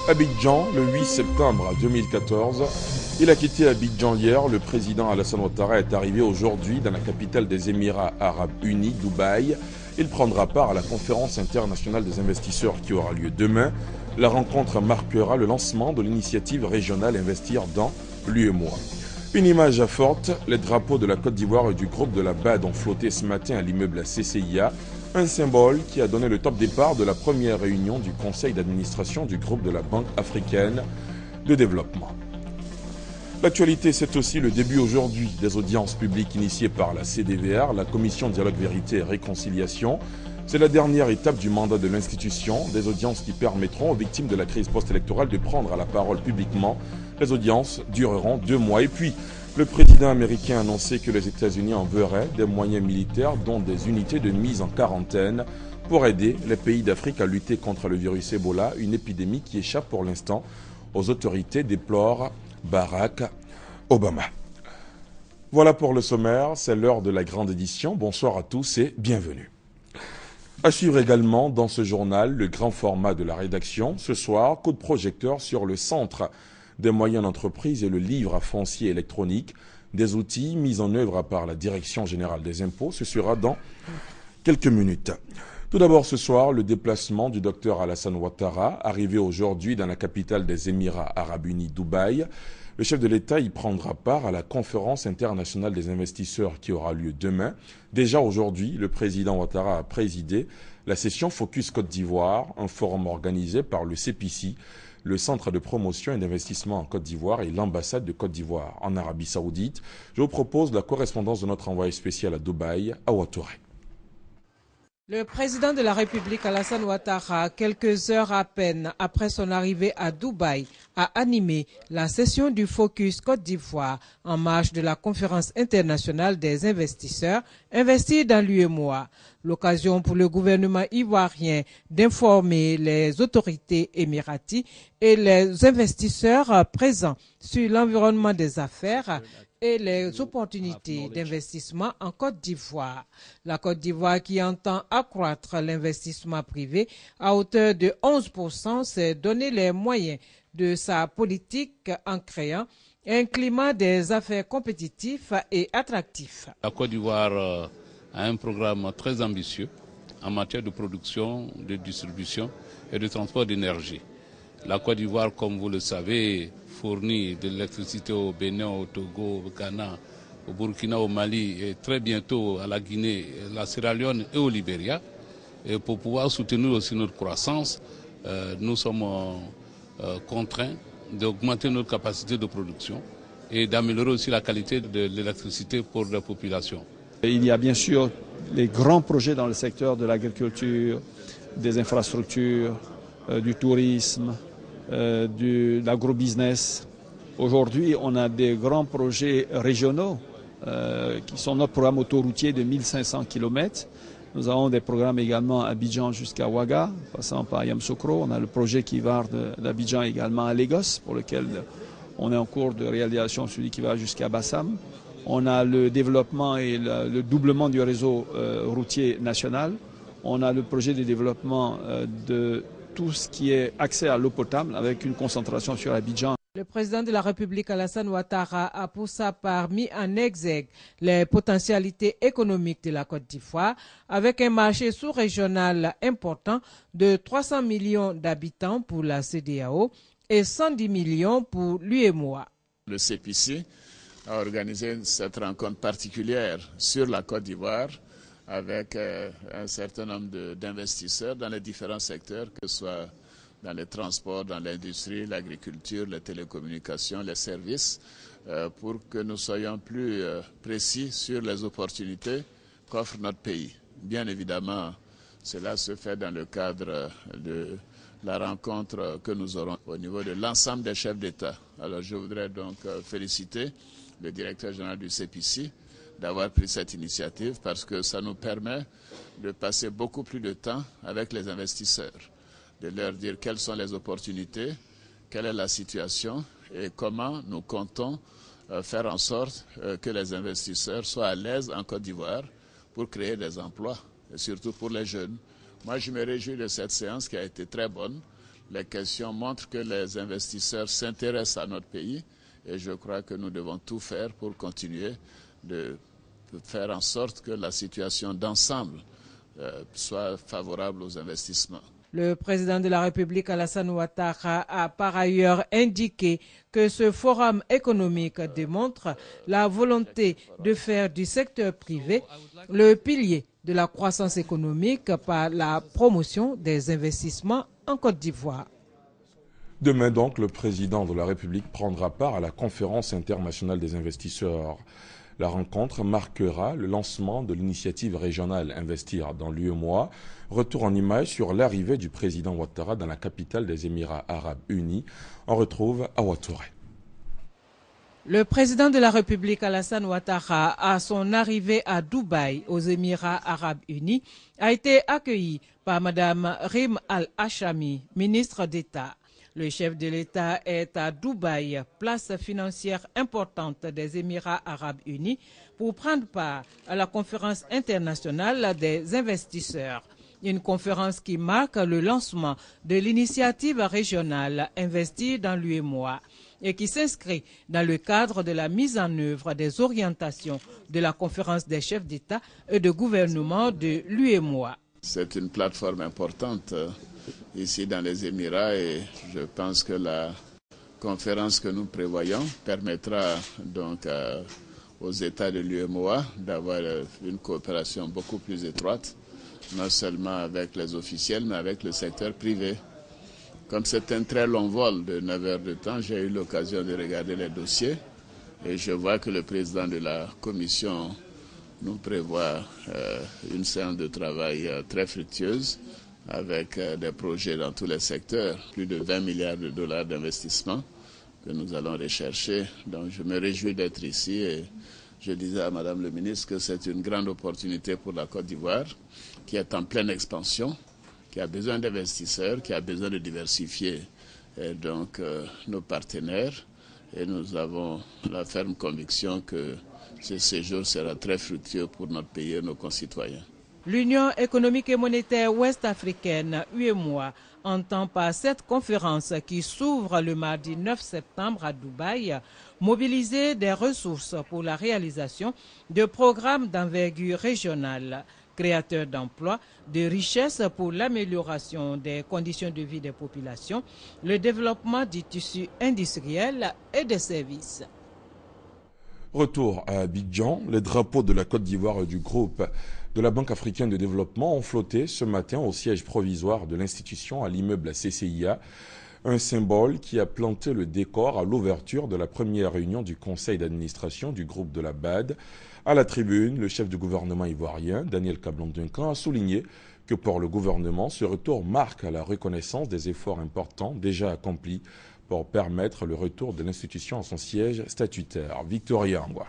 Abidjan, le 8 septembre 2014. Il a quitté Abidjan hier. Le président Alassane Ouattara est arrivé aujourd'hui dans la capitale des Émirats Arabes Unis, Dubaï. Il prendra part à la conférence internationale des investisseurs qui aura lieu demain. La rencontre marquera le lancement de l'initiative régionale Investir dans l'UEMOA. Une image forte, les drapeaux de la Côte d'Ivoire et du groupe de la BAD ont flotté ce matin à l'immeuble CCIA, un symbole qui a donné le top départ de la première réunion du conseil d'administration du groupe de la Banque africaine de développement. L'actualité, c'est aussi le début aujourd'hui des audiences publiques initiées par la CDVR, la Commission Dialogue Vérité et Réconciliation. C'est la dernière étape du mandat de l'institution, des audiences qui permettront aux victimes de la crise post-électorale de prendre la parole publiquement. Les audiences dureront 2 mois. Et puis, le président américain a annoncé que les États-Unis enverraient des moyens militaires, dont des unités de mise en quarantaine, pour aider les pays d'Afrique à lutter contre le virus Ebola, une épidémie qui échappe pour l'instant aux autorités, déplore Barack Obama. Voilà pour le sommaire, c'est l'heure de la grande édition. Bonsoir à tous et bienvenue. À suivre également dans ce journal le grand format de la rédaction. Ce soir, coup de projecteur sur le centre des moyens d'entreprise et le livre à foncier électronique, des outils mis en œuvre par la Direction générale des impôts. Ce sera dans quelques minutes. Tout d'abord ce soir, le déplacement du docteur Alassane Ouattara, arrivé aujourd'hui dans la capitale des Émirats Arabes Unis, Dubaï. Le chef de l'État y prendra part à la conférence internationale des investisseurs qui aura lieu demain. Déjà aujourd'hui, le président Ouattara a présidé la session Focus Côte d'Ivoire, un forum organisé par le CPC, le Centre de promotion et d'investissement en Côte d'Ivoire et l'ambassade de Côte d'Ivoire en Arabie Saoudite. Je vous propose la correspondance de notre envoyé spécial à Dubaï, à Ouattara. Le président de la République, Alassane Ouattara, quelques heures à peine après son arrivée à Dubaï, a animé la session du Focus Côte d'Ivoire en marge de la conférence internationale des investisseurs investis dans l'UEMOA. L'occasion pour le gouvernement ivoirien d'informer les autorités émiraties et les investisseurs présents sur l'environnement des affaires et les opportunités d'investissement en Côte d'Ivoire. La Côte d'Ivoire, qui entend accroître l'investissement privé à hauteur de 11%, s'est donné les moyens de sa politique en créant un climat des affaires compétitif et attractif. La Côte d'Ivoire a un programme très ambitieux en matière de production, de distribution et de transport d'énergie. La Côte d'Ivoire, comme vous le savez, fournit de l'électricité au Bénin, au Togo, au Ghana, au Burkina, au Mali et très bientôt à la Guinée, la Sierra Leone et au Libéria. Et pour pouvoir soutenir aussi notre croissance, nous sommes contraints d'augmenter notre capacité de production et d'améliorer aussi la qualité de l'électricité pour la population. Il y a bien sûr les grands projets dans le secteur de l'agriculture, des infrastructures, du tourisme, de l'agrobusiness. Aujourd'hui, on a des grands projets régionaux qui sont notre programme autoroutier de 1500 km. Nous avons des programmes également à Abidjan jusqu'à Ouaga, passant par Yamoussoukro. On a le projet qui va d'Abidjan également à Lagos, pour lequel on est en cours de réalisation, celui qui va jusqu'à Bassam. On a le développement et le doublement du réseau routier national. On a le projet de développement de tout ce qui est accès à l'eau potable avec une concentration sur Abidjan. Le président de la République, Alassane Ouattara, a pour sa part mis en exergue les potentialités économiques de la Côte d'Ivoire avec un marché sous-régional important de 300 millions d'habitants pour la CEDEAO et 110 millions pour l'UEMOA. Le CPC a organisé cette rencontre particulière sur la Côte d'Ivoire avec un certain nombre d'investisseurs dans les différents secteurs, que ce soit dans les transports, dans l'industrie, l'agriculture, les télécommunications, les services, pour que nous soyons plus précis sur les opportunités qu'offre notre pays. Bien évidemment, cela se fait dans le cadre de la rencontre que nous aurons au niveau de l'ensemble des chefs d'État. Alors je voudrais donc féliciter le directeur général du CPC d'avoir pris cette initiative parce que ça nous permet de passer beaucoup plus de temps avec les investisseurs, de leur dire quelles sont les opportunités, quelle est la situation et comment nous comptons faire en sorte que les investisseurs soient à l'aise en Côte d'Ivoire pour créer des emplois, et surtout pour les jeunes. Moi, je me réjouis de cette séance qui a été très bonne. les questions montrent que les investisseurs s'intéressent à notre pays et je crois que nous devons tout faire pour continuer de faire en sorte que la situation d'ensemble soit favorable aux investissements. Le président de la République, Alassane Ouattara, a par ailleurs indiqué que ce forum économique démontre la volonté de faire du secteur privé le pilier de la croissance économique par la promotion des investissements en Côte d'Ivoire. Demain donc, le président de la République prendra part à la conférence internationale des investisseurs. La rencontre marquera le lancement de l'initiative régionale Investir dans l'UEMOA. Retour en image sur l'arrivée du président Ouattara dans la capitale des Émirats arabes unis. On retrouve Awa Touré. Le président de la République, Alassane Ouattara, à son arrivée à Dubaï, aux Émirats arabes unis, a été accueilli par Mme Rim Al-Hachami, ministre d'État. Le chef de l'État est à Dubaï, place financière importante des Émirats arabes unis, pour prendre part à la conférence internationale des investisseurs. Une conférence qui marque le lancement de l'initiative régionale Investir dans l'UEMOA et qui s'inscrit dans le cadre de la mise en œuvre des orientations de la conférence des chefs d'État et de gouvernement de l'UEMOA. C'est une plateforme importante ici dans les Émirats et je pense que la conférence que nous prévoyons permettra donc aux États de l'UEMOA d'avoir une coopération beaucoup plus étroite, non seulement avec les officiels mais avec le secteur privé. Comme c'est un très long vol de 9 heures de temps, j'ai eu l'occasion de regarder les dossiers et je vois que le président de la commission nous prévoit une séance de travail très fructueuse avec des projets dans tous les secteurs, plus de 20 milliards de dollars d'investissement que nous allons rechercher. Donc je me réjouis d'être ici et je disais à Madame le ministre que c'est une grande opportunité pour la Côte d'Ivoire qui est en pleine expansion, qui a besoin d'investisseurs, qui a besoin de diversifier donc nos partenaires et nous avons la ferme conviction que ce séjour sera très fructueux pour notre pays et nos concitoyens. L'Union économique et monétaire ouest-africaine, UEMOA, entend par cette conférence qui s'ouvre le mardi 9 septembre à Dubaï, mobiliser des ressources pour la réalisation de programmes d'envergure régionale, créateurs d'emplois, de richesses pour l'amélioration des conditions de vie des populations, le développement du tissu industriel et des services. Retour à Abidjan, les drapeaux de la Côte d'Ivoire et du groupe de la Banque africaine de développement ont flotté ce matin au siège provisoire de l'institution à l'immeuble CCIA, un symbole qui a planté le décor à l'ouverture de la première réunion du conseil d'administration du groupe de la BAD. À la tribune, le chef du gouvernement ivoirien, Daniel Kablan-Duncan, a souligné que pour le gouvernement, ce retour marque la reconnaissance des efforts importants déjà accomplis pour permettre le retour de l'institution à son siège statutaire. Victoria Angwa.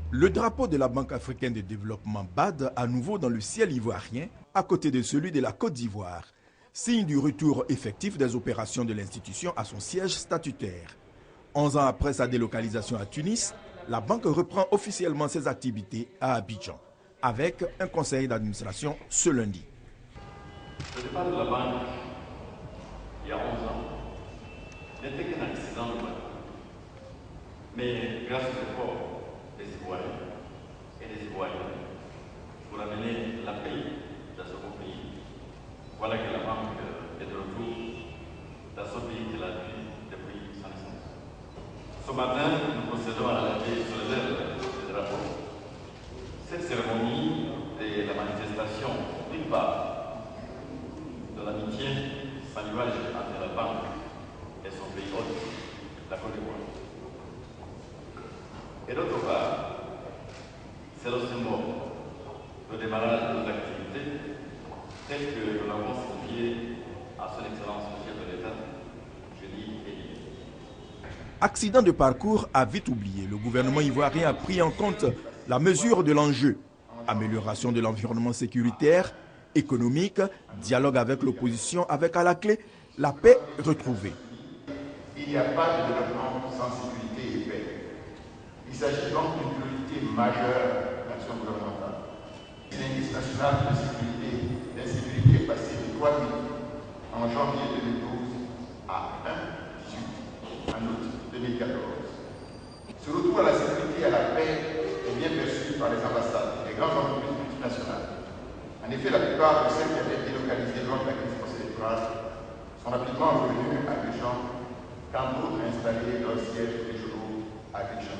Le drapeau de la Banque africaine de développement BAD à nouveau dans le ciel ivoirien, à côté de celui de la Côte d'Ivoire, signe du retour effectif des opérations de l'institution à son siège statutaire. 11 ans après sa délocalisation à Tunis, la banque reprend officiellement ses activités à Abidjan, avec un conseil d'administration ce lundi. Le départ de la banque, il y a 11 ans, n'était qu'un accident de mal. Mais grâce aux efforts des Ivoiriens et des Ivoiriens pour amener la paix dans ce beau pays, voilà que la banque est de retour dans ce pays qu'elle a vu depuis sa naissance. Ce matin, nous procédons à la levée solennelle des drapeaux. Cette cérémonie est la manifestation, d'une part, de l'amitié sans nuage entre la banque et son pays hôte, la Côte d'Ivoire. Et d'autre part, c'est le symbole de démarrage de nos activités telles que nous l'avons signifié à son Excellence le chef de l'État, jeudi et dimanche. Accident de parcours à vite oublié. Le gouvernement ivoirien a pris en compte la mesure de l'enjeu. Amélioration de l'environnement sécuritaire, économique, dialogue avec l'opposition, avec à la clé la paix retrouvée. Il n'y a pas de développement sans sécurité et paix. Il s'agit donc d'une priorité majeure de l'action gouvernementale. L'indice national de sécurité, d'insécurité est passé de 3 000 janvier 2012 à 1,18 en août 2014. Ce retour à la sécurité et à la paix est bien perçu par les ambassades et les grandes entreprises multinationales. En effet, la plupart de celles qui avaient été délocalisées lors de la crise post-électorale sont rapidement revenues à Abidjan, quand d'autres installé leurs sièges régionaux à Abidjan.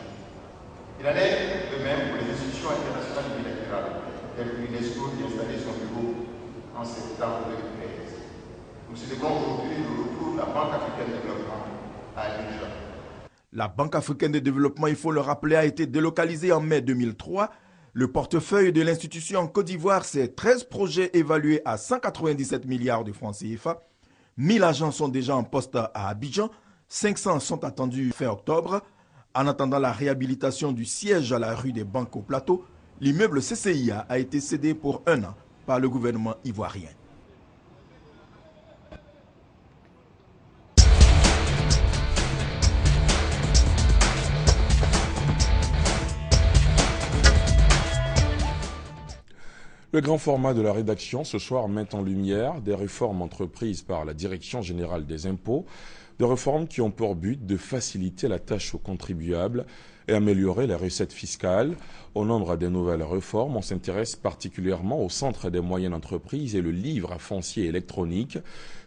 Il en est de même pour les institutions internationales bilatérales, telles que l'UNESCO qui a installé son bureau en septembre 2013. Nous célébrons aujourd'hui le retour de la Banque africaine de développement à Abidjan. La Banque africaine de développement, il faut le rappeler, a été délocalisée en mai 2003. Le portefeuille de l'institution en Côte d'Ivoire, c'est 13 projets évalués à 197 milliards de francs CFA. 1000 agents sont déjà en poste à Abidjan. 500 sont attendus fin octobre. En attendant la réhabilitation du siège à la rue des Banques au Plateau, l'immeuble CCIA a été cédé pour 1 an par le gouvernement ivoirien. Le grand format de la rédaction ce soir met en lumière des réformes entreprises par la Direction générale des impôts, des réformes qui ont pour but de faciliter la tâche aux contribuables et améliorer les recettes fiscales. Au nombre des nouvelles réformes, on s'intéresse particulièrement au Centre des moyennes entreprises et le livre à foncier électronique.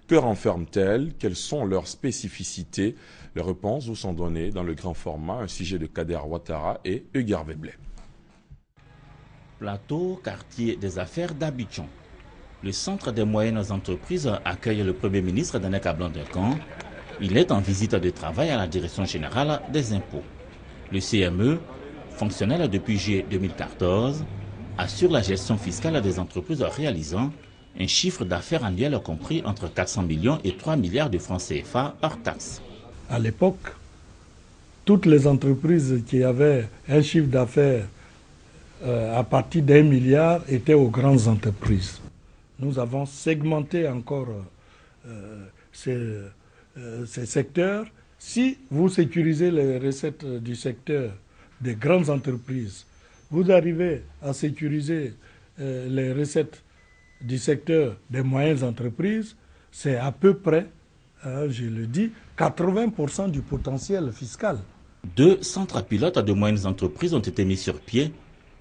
Que renferment-elles? Quelles sont leurs spécificités? Les réponses vous sont données dans le grand format, un sujet de Kader Ouattara et Hugues Veblay. Plateau, quartier des affaires d'Abidjan. Le Centre des moyennes entreprises accueille le Premier ministre Danek Ablandekan. Il est en visite de travail à la Direction générale des impôts. Le CME, fonctionnel depuis juillet 2014, assure la gestion fiscale des entreprises réalisant un chiffre d'affaires annuel compris entre 400 millions et 3 milliards de francs CFA hors taxes. À l'époque, toutes les entreprises qui avaient un chiffre d'affaires à partir d'1 milliard étaient aux grandes entreprises. Nous avons segmenté encore ces secteurs. Si vous sécurisez les recettes du secteur des grandes entreprises, vous arrivez à sécuriser les recettes du secteur des moyennes entreprises, c'est à peu près, je le dis, 80% du potentiel fiscal. 2 centres pilotes de moyennes entreprises ont été mis sur pied.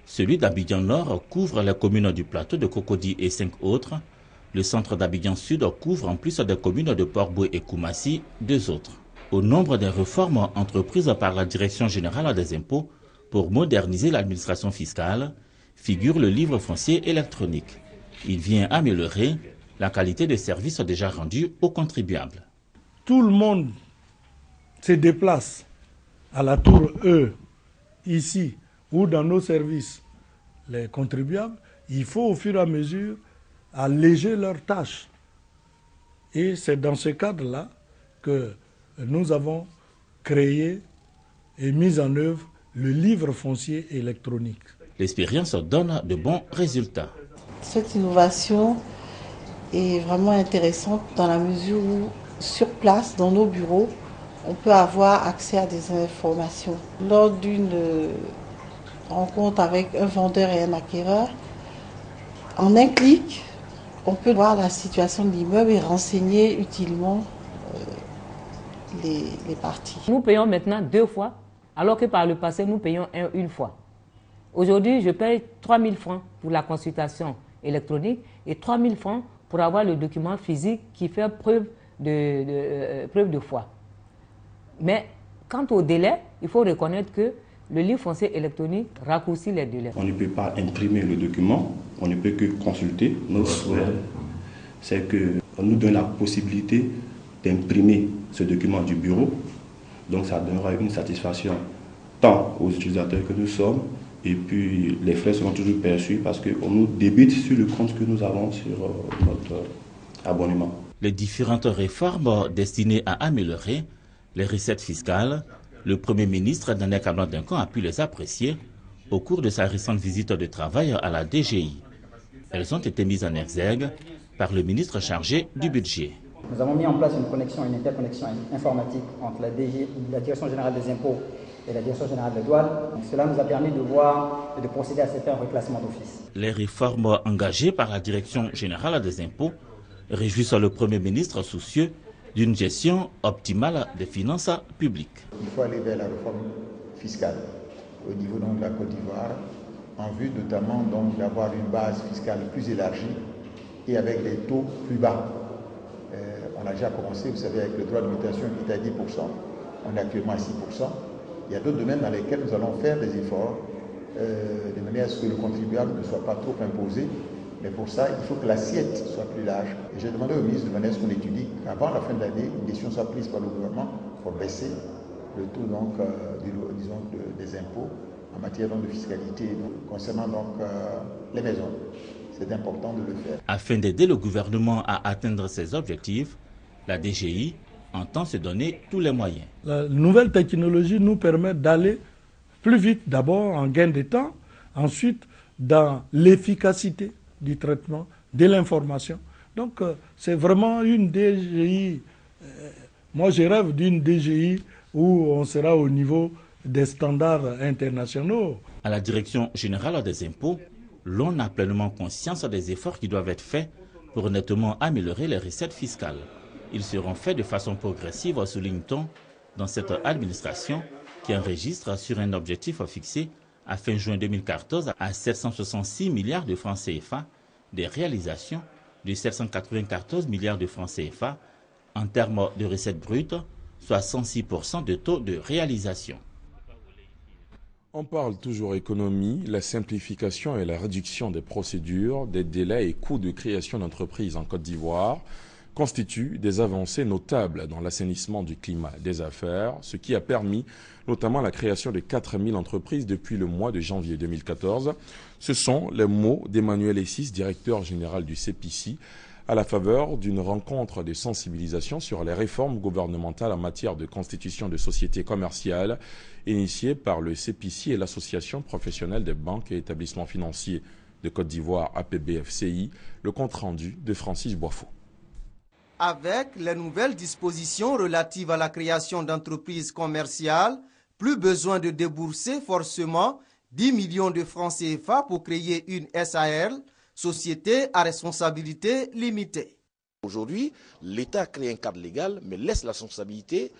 Celui d'Abidjan Nord couvre les communes du plateau de Cocody et 5 autres. Le centre d'Abidjan Sud couvre en plus des communes de Port-Boué et Koumassi 2 autres. Au nombre des réformes entreprises par la Direction générale des impôts pour moderniser l'administration fiscale figure le livre foncier électronique. Il vient améliorer la qualité des services déjà rendus aux contribuables. Tout le monde se déplace à la tour E, ici, ou dans nos services, les contribuables. Il faut au fur et à mesure alléger leurs tâches. Et c'est dans ce cadre-là que nous avons créé et mis en œuvre le livre foncier électronique. L'expérience donne de bons résultats. Cette innovation est vraiment intéressante dans la mesure où, sur place, dans nos bureaux, on peut avoir accès à des informations. Lors d'une rencontre avec un vendeur et un acquéreur, en un clic, on peut voir la situation de l'immeuble et renseigner utilement les parties. Nous payons maintenant 2 fois, alors que par le passé, nous payons une fois. Aujourd'hui, je paye 3 000 francs pour la consultation électronique et 3 000 francs pour avoir le document physique qui fait preuve de foi. Mais quant au délai, il faut reconnaître que le livre foncier électronique raccourcit les délais. On ne peut pas imprimer le document, on ne peut que consulter. Notre souhait, c'est qu'on nous donne la possibilité d'imprimer ce document du bureau. Donc ça donnera une satisfaction tant aux utilisateurs que nous sommes, et puis les frais seront toujours perçus parce qu'on nous débite sur le compte que nous avons sur notre abonnement. Les différentes réformes destinées à améliorer les recettes fiscales, le Premier ministre Danek Ablandekan a pu les apprécier au cours de sa récente visite de travail à la DGI. Elles ont été mises en exergue par le ministre chargé du budget. Nous avons mis en place une interconnexion informatique entre la Direction générale des impôts et la Direction générale des douanes. Cela nous a permis de voir et de procéder à certains reclassements d'office. Les réformes engagées par la Direction générale des impôts réjouissent le Premier ministre soucieux d'une gestion optimale des finances publiques. Il faut aller vers la réforme fiscale au niveau de la Côte d'Ivoire, en vue notamment d'avoir une base fiscale plus élargie et avec des taux plus bas. On a déjà commencé, vous savez, avec le droit de mutation qui est à 10%, on est actuellement à 6%. Il y a d'autres domaines dans lesquels nous allons faire des efforts, de manière à ce que le contribuable ne soit pas trop imposé. Mais pour ça, il faut que l'assiette soit plus large. Et j'ai demandé au ministre de manière à ce qu'on étudie qu'avant la fin de l'année, une décision soit prise par le gouvernement pour baisser le taux des impôts en matière de fiscalité concernant les maisons. C'est important de le faire. Afin d'aider le gouvernement à atteindre ses objectifs, la DGI entend se donner tous les moyens. La nouvelle technologie nous permet d'aller plus vite, d'abord en gain de temps, ensuite dans l'efficacité du traitement, de l'information. Donc c'est vraiment une DGI. Moi je rêve d'une DGI où on sera au niveau des standards internationaux. À la Direction générale des impôts, l'on a pleinement conscience des efforts qui doivent être faits pour nettement améliorer les recettes fiscales. Ils seront faits de façon progressive, souligne-t-on, dans cette administration qui enregistre sur un objectif fixé à fin juin 2014 à 766 milliards de francs CFA, des réalisations de 794 milliards de francs CFA en termes de recettes brutes, soit 106% de taux de réalisation. On parle toujours économie, la simplification et la réduction des procédures, des délais et coûts de création d'entreprises en Côte d'Ivoire constituent des avancées notables dans l'assainissement du climat des affaires, ce qui a permis notamment la création de 4000 entreprises depuis le mois de janvier 2014. Ce sont les mots d'Emmanuel Essis, directeur général du CPC, à la faveur d'une rencontre de sensibilisation sur les réformes gouvernementales en matière de constitution de sociétés commerciales initiée par le CPC et l'Association professionnelle des banques et établissements financiers de Côte d'Ivoire, APBFCI, le compte-rendu de Francis Boifou. Avec les nouvelles dispositions relatives à la création d'entreprises commerciales, plus besoin de débourser forcément 10 millions de francs CFA pour créer une SARL, Société à responsabilité limitée. Aujourd'hui, l'État crée un cadre légal, mais laisse la responsabilité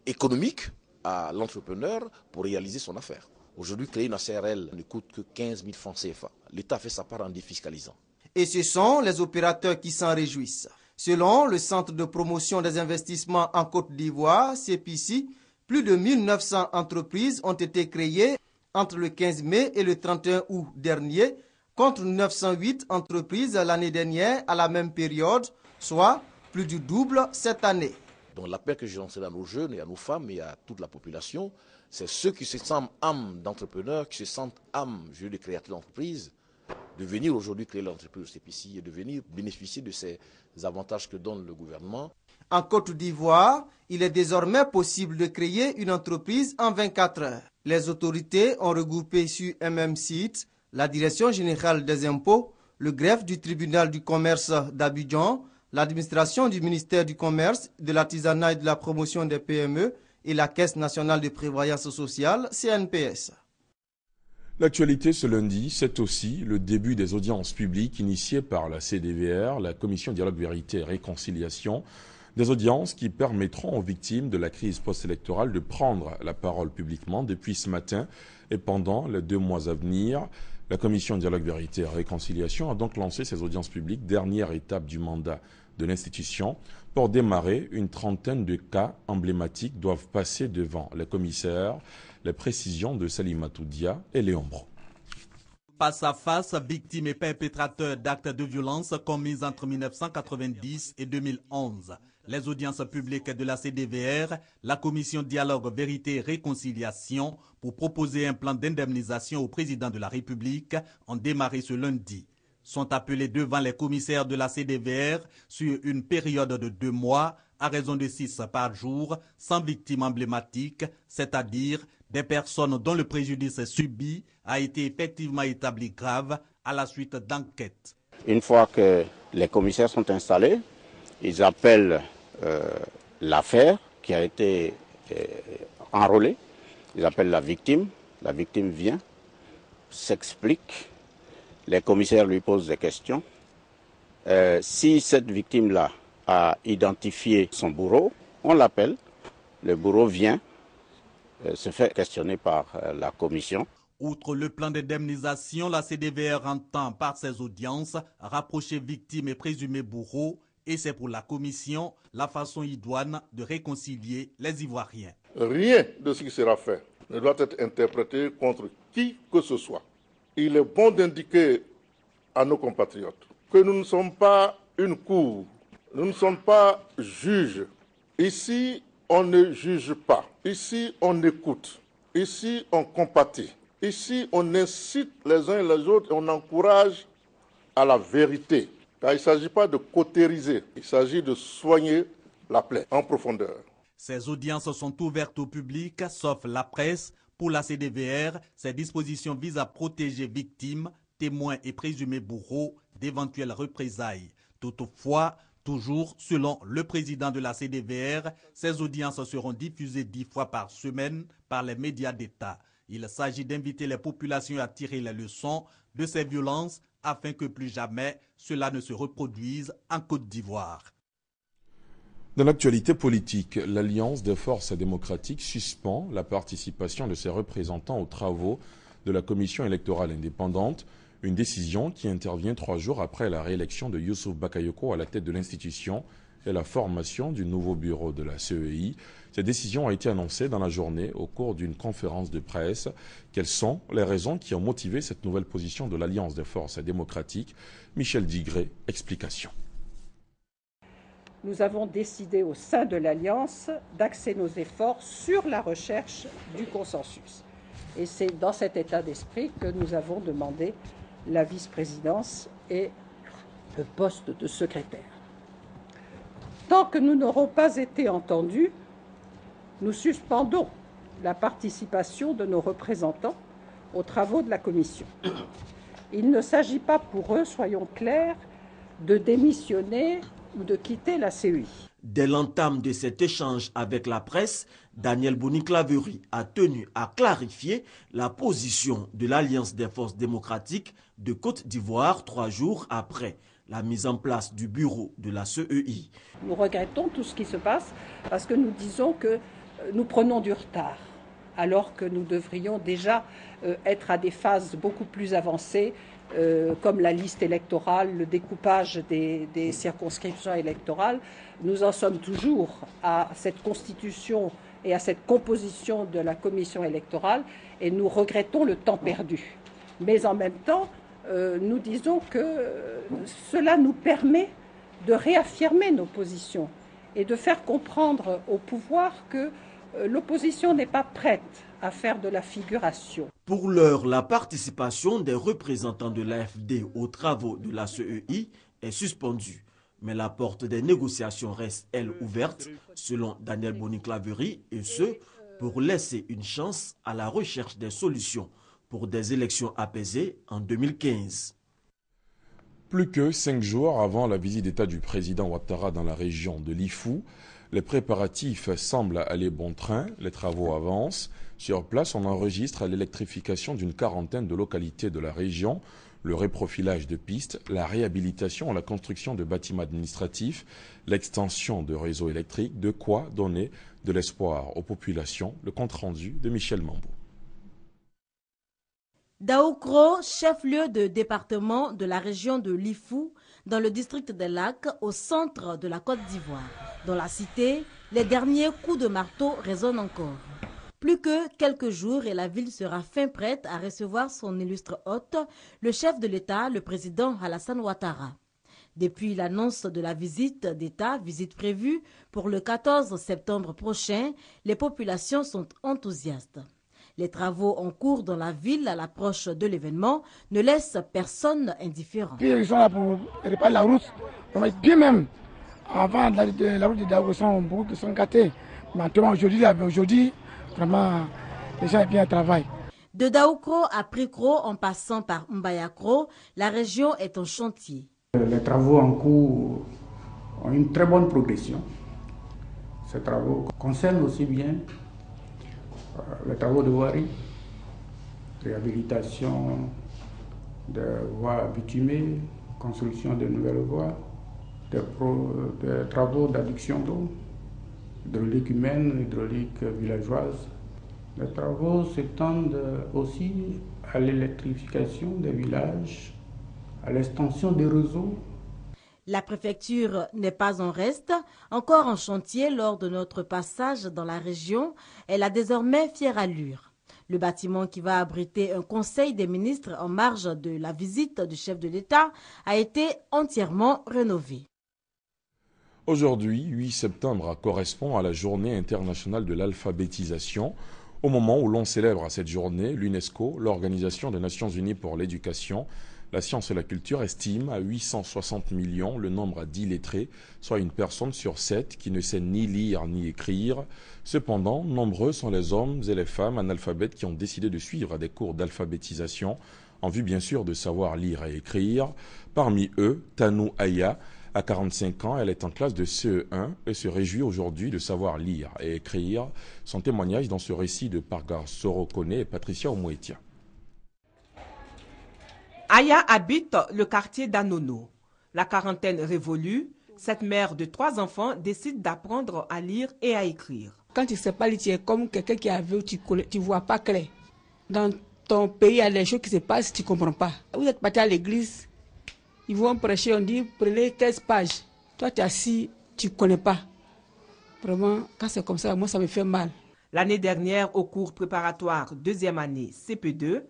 économique à l'entrepreneur pour réaliser son affaire. Aujourd'hui, créer une SARL ne coûte que 15 000 francs CFA. L'État fait sa part en défiscalisant. Et ce sont les opérateurs qui s'en réjouissent. Selon le Centre de promotion des investissements en Côte d'Ivoire, CPC, plus de 1900 entreprises ont été créées entre le 15 mai et le 31 août dernier, contre 908 entreprises l'année dernière à la même période, soit plus du double cette année. Donc l'appel que j'ai lancé à nos jeunes et à nos femmes et à toute la population, c'est ceux qui se sentent âme d'entrepreneurs, qui se sentent âme de créateurs d'entreprise, de venir aujourd'hui créer l'entreprise au CPC et de venir bénéficier de ces avantages que donne le gouvernement. En Côte d'Ivoire, il est désormais possible de créer une entreprise en 24 heures. Les autorités ont regroupé sur MMSite la Direction générale des impôts, le greffe du tribunal du commerce d'Abidjan, l'administration du ministère du commerce, de l'artisanat et de la promotion des PME et la Caisse nationale de prévoyance sociale, CNPS. L'actualité ce lundi, c'est aussi le début des audiences publiques initiées par la CDVR, la Commission Dialogue Vérité et Réconciliation, des audiences qui permettront aux victimes de la crise post-électorale de prendre la parole publiquement depuis ce matin et pendant les 2 mois à venir. La Commission Dialogue Vérité et Réconciliation a donc lancé ces audiences publiques, dernière étape du mandat de l'institution. Pour démarrer, une trentaine de cas emblématiques doivent passer devant les commissaires. Les précisions de Salimatou Dia et Léon Bro. Face à face, victimes et perpétrateurs d'actes de violence commis entre 1990 et 2011. Les audiences publiques de la CDVR, la Commission Dialogue Vérité et Réconciliation, pour proposer un plan d'indemnisation au président de la République, ont démarré ce lundi. Sont appelés devant les commissaires de la CDVR sur une période de 2 mois, à raison de 6 par jour, sans victimes emblématiques, c'est-à-dire des personnes dont le préjudice subi a été effectivement établi grave à la suite d'enquêtes. Une fois que les commissaires sont installés, ils appellent l'affaire qui a été enrôlée, ils appellent la victime vient, s'explique, les commissaires lui posent des questions, Si cette victime-là a identifié son bourreau, on l'appelle, le bourreau vient, se fait questionner par la commission. Outre le plan d'indemnisation, la CDVR entend par ses audiences rapprocher victimes et présumés bourreaux, et c'est pour la commission la façon idoine de réconcilier les Ivoiriens. Rien de ce qui sera fait ne doit être interprété contre qui que ce soit. Il est bon d'indiquer à nos compatriotes que nous ne sommes pas une cour, nous ne sommes pas juges. Ici, on ne juge pas. Ici, on écoute. Ici, on compatit. Ici, on incite les uns et les autres et on encourage à la vérité. Car il ne s'agit pas de cautériser, il s'agit de soigner la plaie en profondeur. Ces audiences sont ouvertes au public, sauf la presse. Pour la CDVR, ces dispositions visent à protéger victimes, témoins et présumés bourreaux d'éventuelles représailles. Toutefois, toujours selon le président de la CDVR, ces audiences seront diffusées 10 fois par semaine par les médias d'État. Il s'agit d'inviter les populations à tirer les leçons de ces violences afin que plus jamais cela ne se reproduise en Côte d'Ivoire. Dans l'actualité politique, l'Alliance des forces démocratiques suspend la participation de ses représentants aux travaux de la commission électorale indépendante, une décision qui intervient 3 jours après la réélection de Youssouf Bakayoko à la tête de l'institution et la formation du nouveau bureau de la CEI. Cette décision a été annoncée dans la journée au cours d'une conférence de presse. Quelles sont les raisons qui ont motivé cette nouvelle position de l'Alliance des forces démocratiques? Michel Digré, explication. Nous avons décidé au sein de l'Alliance d'axer nos efforts sur la recherche du consensus. Et c'est dans cet état d'esprit que nous avons demandé la vice-présidence et le poste de secrétaire. Tant que nous n'aurons pas été entendus, nous suspendons la participation de nos représentants aux travaux de la Commission. Il ne s'agit pas pour eux, soyons clairs, de démissionner ou de quitter la CEI. Dès l'entame de cet échange avec la presse, Daniel Boni-Claverie a tenu à clarifier la position de l'Alliance des forces démocratiques de Côte d'Ivoire 3 jours après la mise en place du bureau de la CEI. Nous regrettons tout ce qui se passe parce que nous disons que nous prenons du retard alors que nous devrions déjà être à des phases beaucoup plus avancées comme la liste électorale, le découpage des circonscriptions électorales. Nous en sommes toujours à cette constitution et à cette composition de la commission électorale et nous regrettons le temps perdu. Mais en même temps, nous disons que cela nous permet de réaffirmer nos positions et de faire comprendre au pouvoir que l'opposition n'est pas prête à faire de la figuration. Pour l'heure, la participation des représentants de l'AFD aux travaux de la CEI est suspendue. Mais la porte des négociations reste, elle, ouverte, selon Daniel Boni-Claverie, et ce, pour laisser une chance à la recherche des solutions pour des élections apaisées en 2015. Plus que 5 jours avant la visite d'État du président Ouattara dans la région de l'Ifou, les préparatifs semblent aller bon train, les travaux avancent. Sur place, on enregistre l'électrification d'une quarantaine de localités de la région, le reprofilage de pistes, la réhabilitation et la construction de bâtiments administratifs, l'extension de réseaux électriques, de quoi donner de l'espoir aux populations. Le compte-rendu de Michel Mambou. Daoukro, chef-lieu de département de la région de l'Ifou, dans le district des Lacs, au centre de la Côte d'Ivoire. Dans la cité, les derniers coups de marteau résonnent encore. Plus que quelques jours et la ville sera fin prête à recevoir son illustre hôte, le chef de l'État, le président Alassane Ouattara. Depuis l'annonce de la visite d'État, visite prévue pour le 14 septembre prochain, les populations sont enthousiastes. Les travaux en cours dans la ville à l'approche de l'événement ne laissent personne indifférent. Ils sont là pour réparer la route. Bien même, avant la route de Daoukro sont beaucoup qui sont gâtés. Maintenant, aujourd'hui, vraiment, les gens bien travaillent. De Daoukro à Prikro, en passant par Mbayakro, la région est en chantier. Les travaux en cours ont une très bonne progression. Ces travaux concernent aussi bien les travaux de voirie, réhabilitation de voies bitumées, construction de nouvelles voies, des travaux d'adduction d'eau, hydraulique humaine, hydraulique villageoise. Les travaux s'étendent aussi à l'électrification des villages, à l'extension des réseaux. La préfecture n'est pas en reste, encore en chantier lors de notre passage dans la région. Elle a désormais fière allure. Le bâtiment qui va abriter un conseil des ministres en marge de la visite du chef de l'État a été entièrement rénové. Aujourd'hui, 8 septembre, correspond à la journée internationale de l'alphabétisation. Au moment où l'on célèbre cette journée, l'UNESCO, l'Organisation des Nations Unies pour l'éducation, la science et la culture, estime à 860 millions le nombre d'illettrés, soit une personne sur 7 qui ne sait ni lire ni écrire. Cependant, nombreux sont les hommes et les femmes analphabètes qui ont décidé de suivre des cours d'alphabétisation, en vue bien sûr de savoir lire et écrire. Parmi eux, Tanou Aya, à 45 ans, elle est en classe de CE1 et se réjouit aujourd'hui de savoir lire et écrire. Son témoignage dans ce récit de Pargar Sorokone et Patricia Omouetia. Aya habite le quartier d'Anono. La quarantaine révolue, cette mère de 3 enfants décide d'apprendre à lire et à écrire. Quand tu ne sais pas lire, tu es comme quelqu'un qui a vu, tu ne vois pas clair. Dans ton pays, il y a des choses qui se passent, tu ne comprends pas. Vous êtes parti à l'église, ils vont prêcher, on dit prenez 15 pages. Toi, tu es assis, tu ne connais pas. Vraiment, quand c'est comme ça, moi, ça me fait mal. L'année dernière, au cours préparatoire 2e année CP2,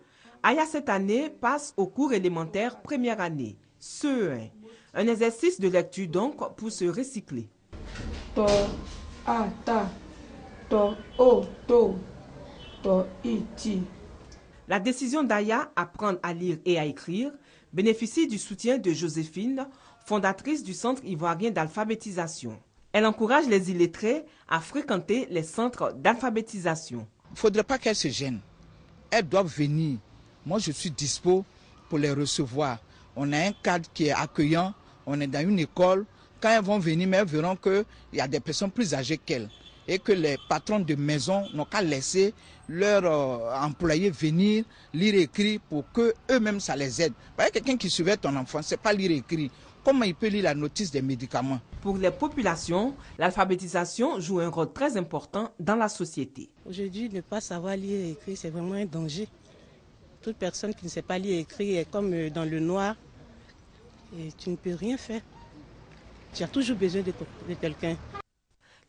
Aya cette année passe au cours élémentaire 1re année, CE1. Un exercice de lecture donc pour se recycler. To, a, ta, to, o, to, iti. La décision d'Aya apprendre à lire et à écrire bénéficie du soutien de Joséphine, fondatrice du Centre ivoirien d'alphabétisation. Elle encourage les illettrés à fréquenter les centres d'alphabétisation. Il ne faudrait pas qu'elles se gênent. Elles doivent venir. Moi, je suis dispo pour les recevoir. On a un cadre qui est accueillant, on est dans une école. Quand elles vont venir, elles verront qu'il y a des personnes plus âgées qu'elles et que les patrons de maison n'ont qu'à laisser leurs employés venir lire et écrire pour qu'eux-mêmes, ça les aide. Par exemple, quelqu'un qui surveille ton enfant, ce n'est pas lire et écrire. Comment il peut lire la notice des médicaments? Pour les populations, l'alphabétisation joue un rôle très important dans la société. Aujourd'hui, ne pas savoir lire et écrire, c'est vraiment un danger. Toute personne qui ne sait pas lire et écrire est comme dans le noir et tu ne peux rien faire. Tu as toujours besoin de quelqu'un.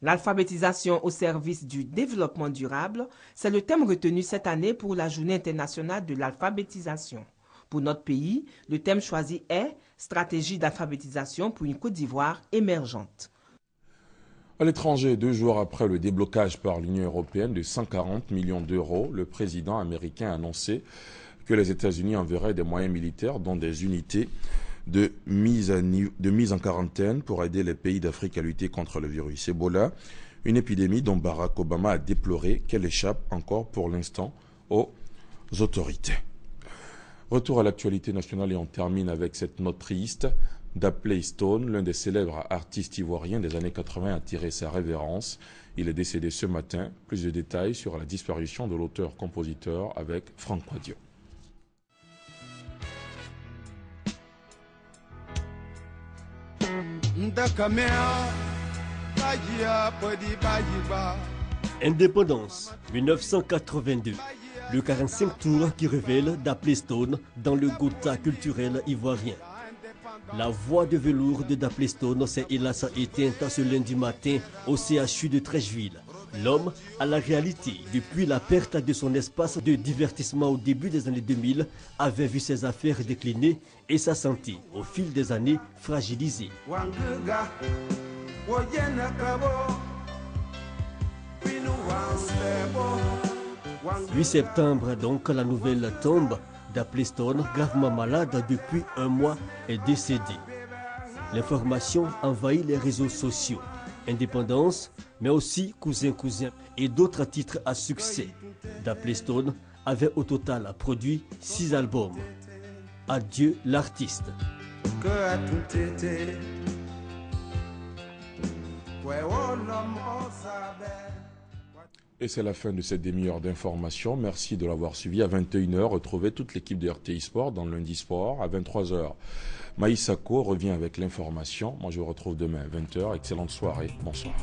L'alphabétisation au service du développement durable, c'est le thème retenu cette année pour la Journée internationale de l'alphabétisation. Pour notre pays, le thème choisi est « Stratégie d'alphabétisation pour une Côte d'Ivoire émergente ». À l'étranger, 2 jours après le déblocage par l'Union européenne de 140 millions d'euros, le président américain a annoncé que les États-Unis enverraient des moyens militaires, dont des unités de mise en quarantaine pour aider les pays d'Afrique à lutter contre le virus Ebola, une épidémie dont Barack Obama a déploré qu'elle échappe encore pour l'instant aux autorités. Retour à l'actualité nationale et on termine avec cette note triste. Dapley Stone, l'un des célèbres artistes ivoiriens des années 80, a tiré sa révérence. Il est décédé ce matin. Plus de détails sur la disparition de l'auteur-compositeur avec Franck Quadio. Indépendance, 1982. Le 45 tours qui révèle Dapley Stone dans le Gotha culturel ivoirien. La voix de velours de Dapley Stone s'est hélas éteinte ce lundi matin au CHU de Trècheville. L'homme à la réalité, depuis la perte de son espace de divertissement au début des années 2000, avait vu ses affaires décliner et sa santé, au fil des années, fragilisée. 8 septembre, donc, la nouvelle tombe. Dapley Stone, gravement malade depuis 1 mois, est décédé. L'information envahit les réseaux sociaux. Indépendance, mais aussi Cousin et d'autres titres à succès. Dapley Stone avait au total produit 6 albums. Adieu l'artiste. Et c'est la fin de cette demi-heure d'information. Merci de l'avoir suivi. À 21h, retrouvez toute l'équipe de RTI Sport dans Lundi Sport. À 23h, Maïs Sako revient avec l'information. Moi, je vous retrouve demain à 20h. Excellente soirée. Bonsoir.